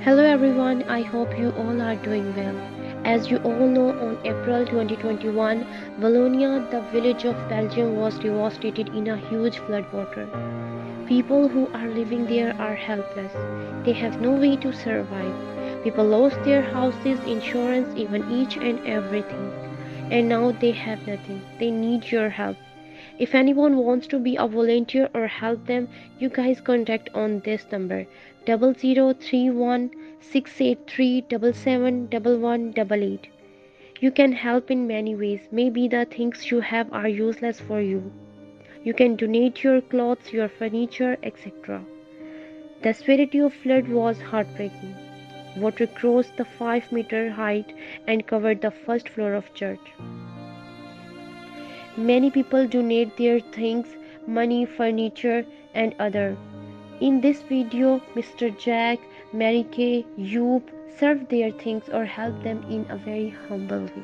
Hello everyone, I hope you all are doing well. As you all know, on April 2021, Wallonia, the village of Belgium, was devastated in a huge floodwater. People who are living there are helpless. They have no way to survive. People lost their houses, insurance, even each and everything. And now they have nothing. They need your help. If anyone wants to be a volunteer or help them, you guys contact on this number 0031 683 771188. You can help in many ways. Maybe the things you have are useless for you. You can donate your clothes, your furniture, etc. The severity of flood was heartbreaking. Water crossed the 5-meter height and covered the first floor of church. Many people donate their things, money, furniture, and other. In this video, Mr. Jack, Mary Kay, Yoop serve their things or help them in a very humble way.